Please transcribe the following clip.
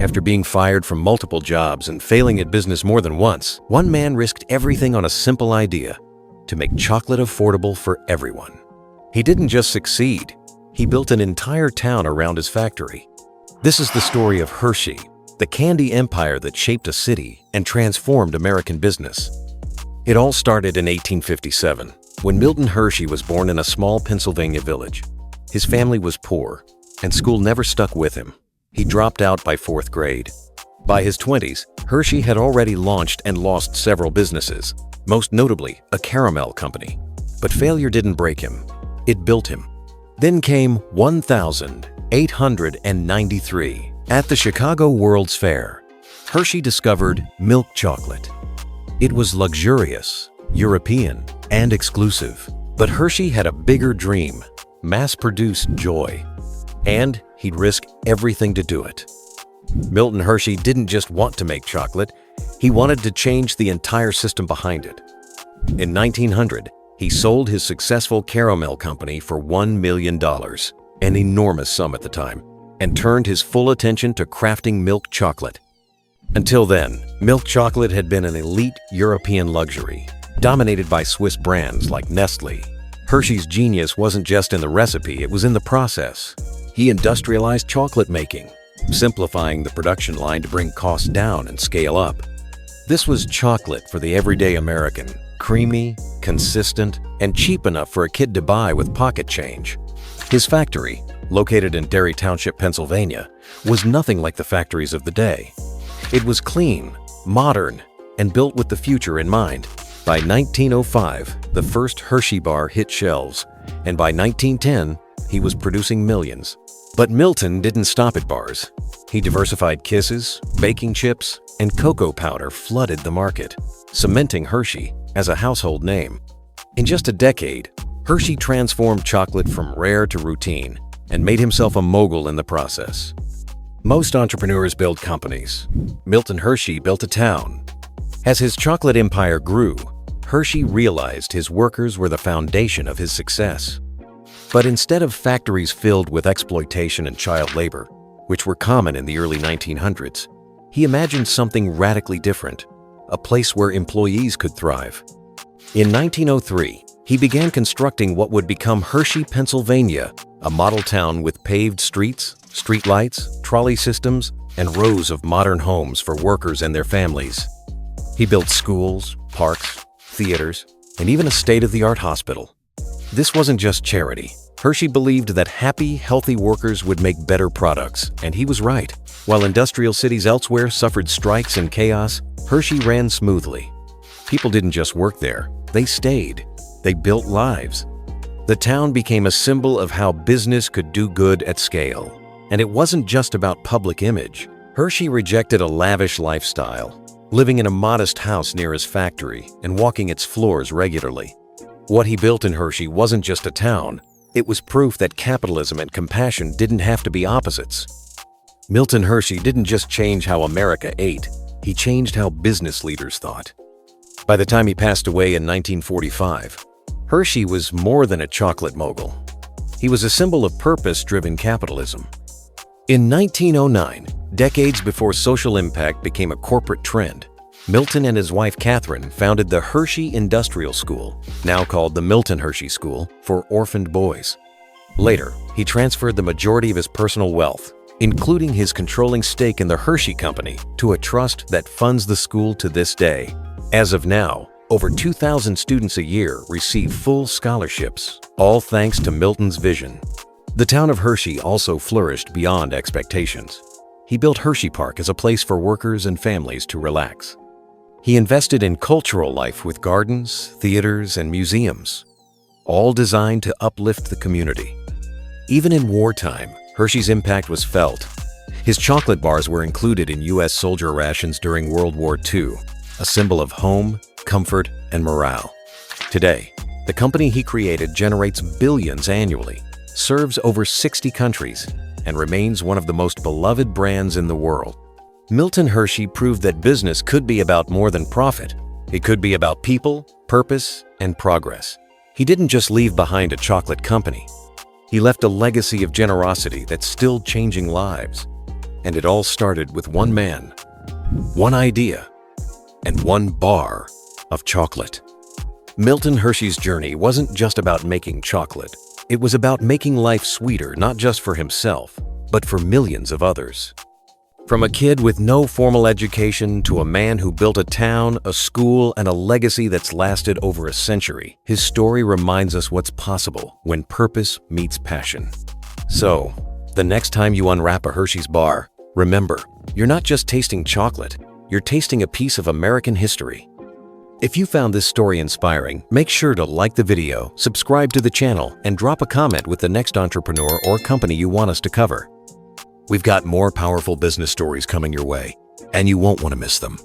After being fired from multiple jobs and failing at business more than once, one man risked everything on a simple idea: to make chocolate affordable for everyone. He didn't just succeed, he built an entire town around his factory. This is the story of Hershey, the candy empire that shaped a city and transformed American business. It all started in 1857, when Milton Hershey was born in a small Pennsylvania village. His family was poor, and school never stuck with him. He dropped out by 4th grade. By his 20s, Hershey had already launched and lost several businesses, most notably a caramel company. But failure didn't break him, it built him. Then came 1893. At the Chicago World's Fair, Hershey discovered milk chocolate. It was luxurious, European, and exclusive. But Hershey had a bigger dream: mass-produced joy. And he'd risk everything to do it. Milton Hershey didn't just want to make chocolate, he wanted to change the entire system behind it. In 1900, he sold his successful caramel company for $1 million, an enormous sum at the time, and turned his full attention to crafting milk chocolate. Until then, milk chocolate had been an elite European luxury, dominated by Swiss brands like Nestlé. Hershey's genius wasn't just in the recipe, it was in the process. He industrialized chocolate making, simplifying the production line to bring costs down and scale up. This was chocolate for the everyday American, creamy, consistent, and cheap enough for a kid to buy with pocket change. His factory, located in Derry Township, Pennsylvania, was nothing like the factories of the day. It was clean, modern, and built with the future in mind. By 1905, the first Hershey bar hit shelves, and by 1910, he was producing millions. But Milton didn't stop at bars. He diversified kisses, baking chips, and cocoa powder flooded the market, cementing Hershey as a household name. In just a decade, Hershey transformed chocolate from rare to routine and made himself a mogul in the process. Most entrepreneurs build companies. Milton Hershey built a town. As his chocolate empire grew, Hershey realized his workers were the foundation of his success. But instead of factories filled with exploitation and child labor, which were common in the early 1900s, he imagined something radically different, a place where employees could thrive. In 1903, he began constructing what would become Hershey, Pennsylvania, a model town with paved streets, streetlights, trolley systems, and rows of modern homes for workers and their families. He built schools, parks, theaters, and even a state-of-the-art hospital. This wasn't just charity. Hershey believed that happy, healthy workers would make better products, and he was right. While industrial cities elsewhere suffered strikes and chaos, Hershey ran smoothly. People didn't just work there, they stayed. They built lives. The town became a symbol of how business could do good at scale. And it wasn't just about public image. Hershey rejected a lavish lifestyle, living in a modest house near his factory and walking its floors regularly. What he built in Hershey wasn't just a town, it was proof that capitalism and compassion didn't have to be opposites. Milton Hershey didn't just change how America ate, he changed how business leaders thought. By the time he passed away in 1945, Hershey was more than a chocolate mogul. He was a symbol of purpose-driven capitalism. In 1909, decades before social impact became a corporate trend, Milton and his wife Catherine founded the Hershey Industrial School, now called the Milton Hershey School, for orphaned boys. Later, he transferred the majority of his personal wealth, including his controlling stake in the Hershey Company, to a trust that funds the school to this day. As of now, over 2,000 students a year receive full scholarships, all thanks to Milton's vision. The town of Hershey also flourished beyond expectations. He built Hershey Park as a place for workers and families to relax. He invested in cultural life with gardens, theaters, and museums, all designed to uplift the community. Even in wartime, Hershey's impact was felt. His chocolate bars were included in U.S. soldier rations during World War II, a symbol of home, comfort, and morale. Today, the company he created generates billions annually, serves over 60 countries, and remains one of the most beloved brands in the world. Milton Hershey proved that business could be about more than profit. It could be about people, purpose, and progress. He didn't just leave behind a chocolate company. He left a legacy of generosity that's still changing lives. And it all started with one man, one idea, and one bar of chocolate. Milton Hershey's journey wasn't just about making chocolate. It was about making life sweeter, not just for himself, but for millions of others. From a kid with no formal education to a man who built a town, a school, and a legacy that's lasted over a century, his story reminds us what's possible when purpose meets passion. So, the next time you unwrap a Hershey's bar, remember, you're not just tasting chocolate, you're tasting a piece of American history. If you found this story inspiring, make sure to like the video, subscribe to the channel, and drop a comment with the next entrepreneur or company you want us to cover. We've got more powerful business stories coming your way, and you won't want to miss them.